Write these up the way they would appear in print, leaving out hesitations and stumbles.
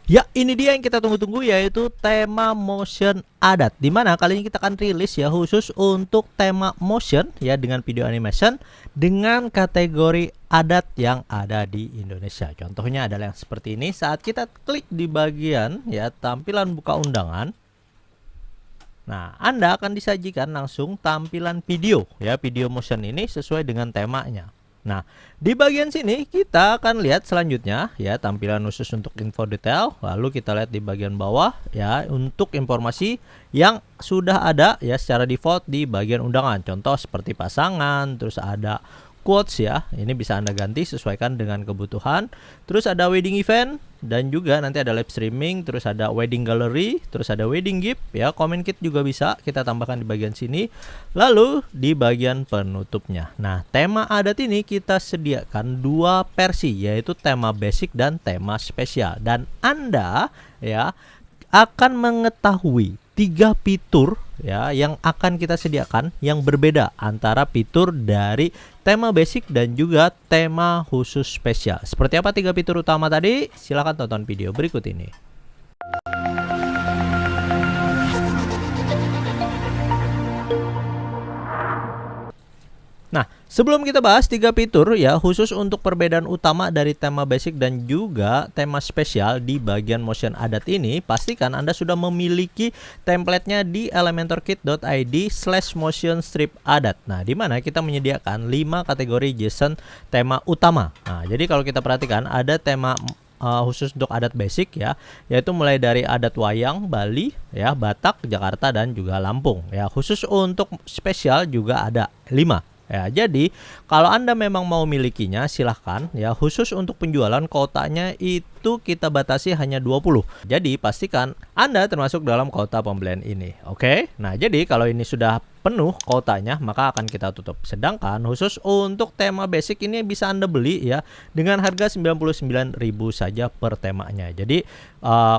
Ya, ini dia yang kita tunggu-tunggu, yaitu tema motion adat. Dimana kali ini kita akan rilis ya khusus untuk tema motion ya dengan video animation dengan kategori adat yang ada di Indonesia. Contohnya adalah yang seperti ini. Saat kita klik di bagian ya tampilan buka undangan, nah, Anda akan disajikan langsung tampilan video ya, video motion ini sesuai dengan temanya. Nah, di bagian sini kita akan lihat selanjutnya ya tampilan khusus untuk info detail. Lalu kita lihat di bagian bawah ya untuk informasi yang sudah ada ya secara default di bagian undangan. Contoh seperti pasangan, terus ada quotes ya. Ini bisa Anda ganti sesuaikan dengan kebutuhan. Terus ada wedding event dan juga nanti ada live streaming, terus ada wedding gallery, terus ada wedding gift ya. Comment kit juga bisa kita tambahkan di bagian sini. Lalu di bagian penutupnya. Nah, tema adat ini kita sediakan dua versi, yaitu tema basic dan tema spesial. Dan Anda ya akan mengetahui 3 fitur ya yang akan kita sediakan yang berbeda antara fitur dari tema basic dan juga tema khusus spesial. Seperti apa 3 fitur utama tadi? Silahkan tonton video berikut ini. Nah, sebelum kita bahas 3 fitur ya khusus untuk perbedaan utama dari tema basic dan juga tema spesial di bagian motion adat ini, pastikan Anda sudah memiliki templatenya di elementorkit.id/motion strip adat. Nah, di mana kita menyediakan 5 kategori JSON tema utama. Nah, jadi kalau kita perhatikan ada tema khusus untuk adat basic ya, yaitu mulai dari adat wayang Bali ya, Batak, Jakarta dan juga Lampung ya. Khusus untuk spesial juga ada 5. Ya, jadi kalau Anda memang mau milikinya silahkan ya, khusus untuk penjualan kuotanya itu kita batasi hanya 20. Jadi pastikan Anda termasuk dalam kuota pembelian ini. Oke. Nah, jadi kalau ini sudah penuh kuotanya maka akan kita tutup. Sedangkan khusus untuk tema basic ini bisa Anda beli ya dengan harga 99.000 saja per temanya. Jadi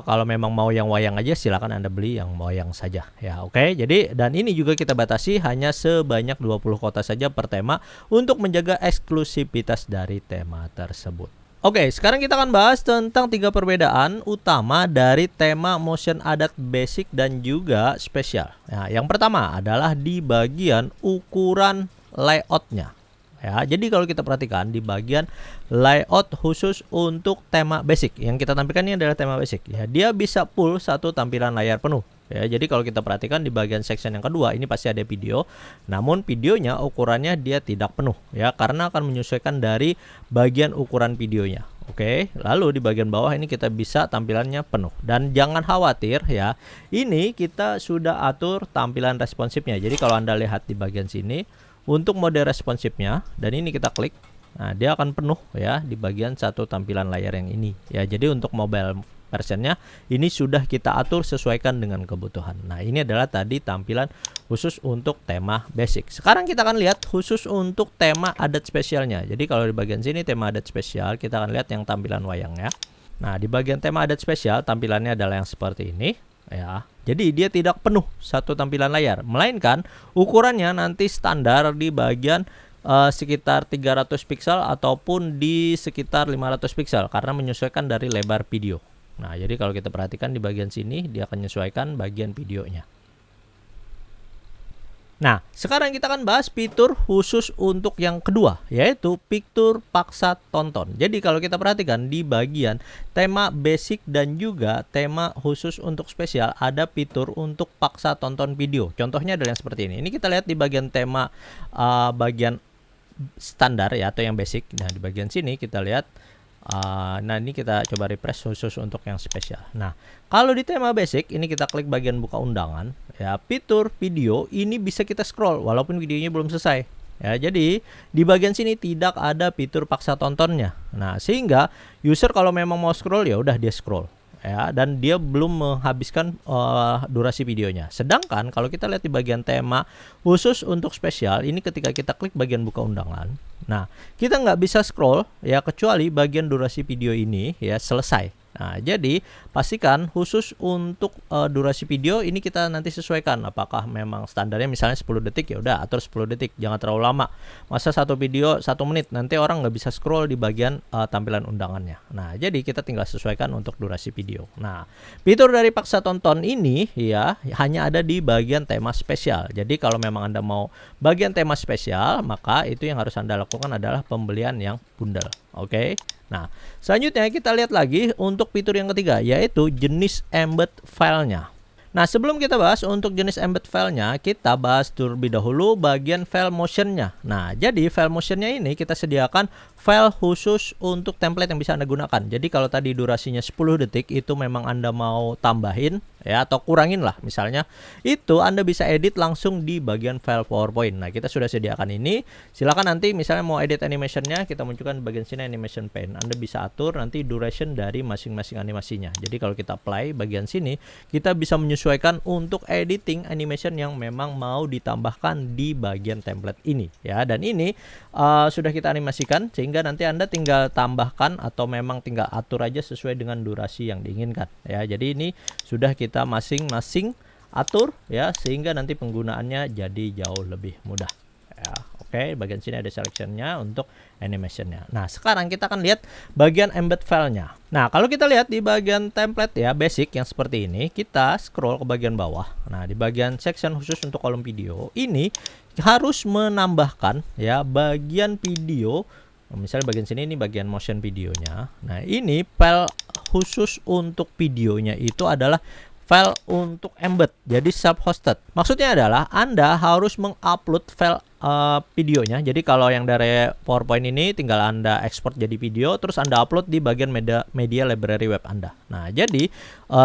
kalau memang mau yang wayang aja silakan Anda beli yang wayang saja ya. Oke. Jadi dan ini juga kita batasi hanya sebanyak 20 kuota saja per tema untuk menjaga eksklusivitas dari tema tersebut. Oke, sekarang kita akan bahas tentang 3 perbedaan utama dari tema motion adat basic dan juga spesial. Nah, yang pertama adalah di bagian ukuran layoutnya. Ya, jadi kalau kita perhatikan di bagian layout khusus untuk tema basic, yang kita tampilkan ini adalah tema basic. Ya, dia bisa full satu tampilan layar penuh. Ya, jadi kalau kita perhatikan di bagian section yang kedua ini pasti ada video, namun videonya ukurannya dia tidak penuh ya, karena akan menyesuaikan dari bagian ukuran videonya. Oke, lalu di bagian bawah ini kita bisa tampilannya penuh. Dan jangan khawatir ya, ini kita sudah atur tampilan responsifnya. Jadi kalau Anda lihat di bagian sini untuk mode responsifnya, dan ini kita klik, nah dia akan penuh ya di bagian satu tampilan layar yang ini ya. Jadi untuk mobile versionnya ini sudah kita atur sesuaikan dengan kebutuhan. Nah, ini adalah tadi tampilan khusus untuk tema basic. Sekarang kita akan lihat khusus untuk tema adat spesialnya. Jadi kalau di bagian sini tema adat spesial, kita akan lihat yang tampilan wayangnya. Nah, di bagian tema adat spesial tampilannya adalah yang seperti ini ya. Jadi dia tidak penuh satu tampilan layar, melainkan ukurannya nanti standar di bagian sekitar 300 pixel ataupun di sekitar 500 pixel karena menyesuaikan dari lebar video. Nah, jadi kalau kita perhatikan di bagian sini dia akan menyesuaikan bagian videonya. Nah, sekarang kita akan bahas fitur khusus untuk yang kedua, yaitu fitur paksa tonton. Jadi kalau kita perhatikan di bagian tema basic dan juga tema khusus untuk spesial ada fitur untuk paksa tonton video. Contohnya adalah yang seperti ini. Ini kita lihat di bagian tema bagian standar ya atau yang basic. Nah, di bagian sini kita lihat nah ini kita coba refresh khusus untuk yang spesial. Nah, kalau di tema basic ini kita klik bagian buka undangan ya, fitur video ini bisa kita scroll walaupun videonya belum selesai ya. Jadi di bagian sini tidak ada fitur paksa tontonnya. Nah, sehingga user kalau memang mau scroll ya udah dia scroll ya, dan dia belum menghabiskan durasi videonya. Sedangkan kalau kita lihat di bagian tema khusus untuk spesial ini, ketika kita klik bagian buka undangan, nah kita nggak bisa scroll ya kecuali bagian durasi video ini ya selesai. Nah, jadi pastikan khusus untuk durasi video ini kita nanti sesuaikan apakah memang standarnya misalnya 10 detik, ya udah atur 10 detik, jangan terlalu lama. Masa satu video 1 menit, nanti orang nggak bisa scroll di bagian tampilan undangannya. Nah, jadi kita tinggal sesuaikan untuk durasi video. Nah, fitur dari paksa tonton ini ya hanya ada di bagian tema spesial. Jadi kalau memang Anda mau bagian tema spesial, maka itu yang harus Anda lakukan adalah pembelian yang bundle. Oke. Nah, selanjutnya kita lihat lagi untuk fitur yang ketiga, yaitu jenis embed filenya. Nah, sebelum kita bahas untuk jenis embed filenya, kita bahas terlebih dahulu bagian file motionnya. Nah, jadi file motionnya ini kita sediakan file khusus untuk template yang bisa Anda gunakan. Jadi kalau tadi durasinya 10 detik itu memang Anda mau tambahin ya atau kurangin lah misalnya, itu Anda bisa edit langsung di bagian file PowerPoint. Nah, kita sudah sediakan ini. Silakan nanti misalnya mau edit animationnya, kita munculkan di bagian sini animation pane. Anda bisa atur nanti duration dari masing-masing animasinya. Jadi kalau kita apply bagian sini, kita bisa menyesuaikan untuk editing animation yang memang mau ditambahkan di bagian template ini ya. Dan ini sudah kita animasikan sehingga nanti Anda tinggal tambahkan atau memang tinggal atur aja sesuai dengan durasi yang diinginkan ya. Jadi ini sudah kita masing-masing atur ya, sehingga nanti penggunaannya jadi jauh lebih mudah ya. Oke, bagian sini ada selectionnya untuk animationnya. Nah, sekarang kita akan lihat bagian embed filenya. Nah, kalau kita lihat di bagian template ya basic yang seperti ini, kita scroll ke bagian bawah. Nah, di bagian section khusus untuk kolom video ini harus menambahkan ya bagian video. Misalnya bagian sini ini bagian motion videonya. Nah, ini file khusus untuk videonya itu adalah file untuk embed, jadi self-hosted. Maksudnya adalah Anda harus mengupload file videonya. Jadi kalau yang dari PowerPoint ini tinggal Anda ekspor jadi video, terus Anda upload di bagian media library web Anda. Nah, jadi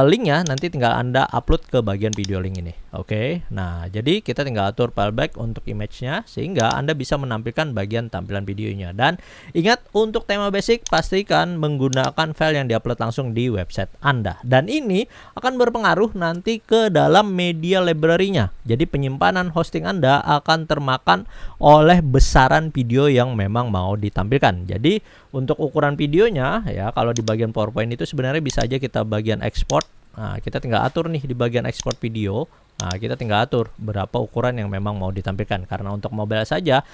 linknya nanti tinggal Anda upload ke bagian video link ini. Oke. Nah, jadi kita tinggal atur file back untuk image-nya sehingga Anda bisa menampilkan bagian tampilan videonya. Dan ingat, untuk tema basic pastikan menggunakan file yang diupload langsung di website Anda. Dan ini akan berpengaruh nanti ke dalam media library-nya. Jadi penyimpanan hosting Anda akan termakan oleh besaran video yang memang mau ditampilkan. Jadi untuk ukuran videonya ya, kalau di bagian PowerPoint itu sebenarnya bisa aja kita bagian export. Nah, kita tinggal atur nih di bagian export video. Nah, kita tinggal atur berapa ukuran yang memang mau ditampilkan. Karena untuk mobile saja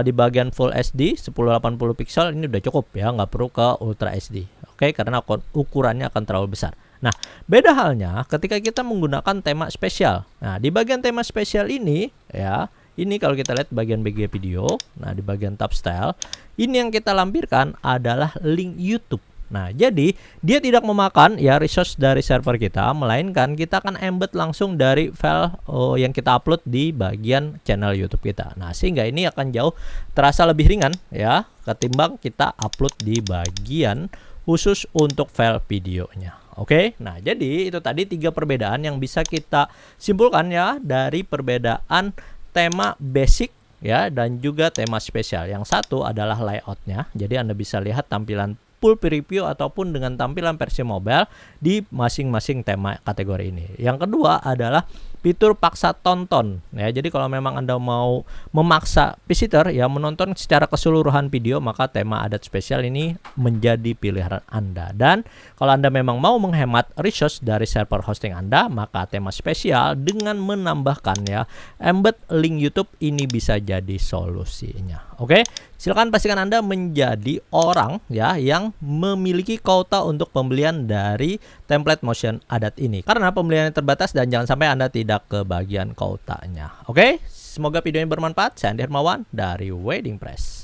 di bagian Full HD 1080 pixel ini udah cukup ya, nggak perlu ke Ultra HD. Oke, karena ukurannya akan terlalu besar. Nah, beda halnya ketika kita menggunakan tema spesial. Nah, di bagian tema spesial ini ya, ini kalau kita lihat bagian BG video, nah di bagian tab style, ini yang kita lampirkan adalah link YouTube. Nah, jadi dia tidak memakan ya resource dari server kita, melainkan kita akan embed langsung dari file yang kita upload di bagian channel YouTube kita. Nah, sehingga ini akan jauh terasa lebih ringan ya ketimbang kita upload di bagian khusus untuk file videonya. Oke, nah jadi itu tadi 3 perbedaan yang bisa kita simpulkan ya dari perbedaan tema basic ya dan juga tema spesial. Yang satu adalah layoutnya, jadi Anda bisa lihat tampilan full preview ataupun dengan tampilan versi mobile di masing-masing tema kategori ini. Yang kedua adalah fitur paksa tonton ya. Jadi kalau memang Anda mau memaksa visitor ya menonton secara keseluruhan video, maka tema adat spesial ini menjadi pilihan Anda. Dan kalau Anda memang mau menghemat resource dari server hosting Anda, maka tema spesial dengan menambahkan ya embed link YouTube ini bisa jadi solusinya. Oke, silakan pastikan Anda menjadi orang ya yang memiliki kuota untuk pembelian dari template motion adat ini, karena pembeliannya terbatas dan jangan sampai Anda tidak kebagian kuotanya. Oke, semoga video ini bermanfaat. Saya Andi Hermawan dari Wedding Press.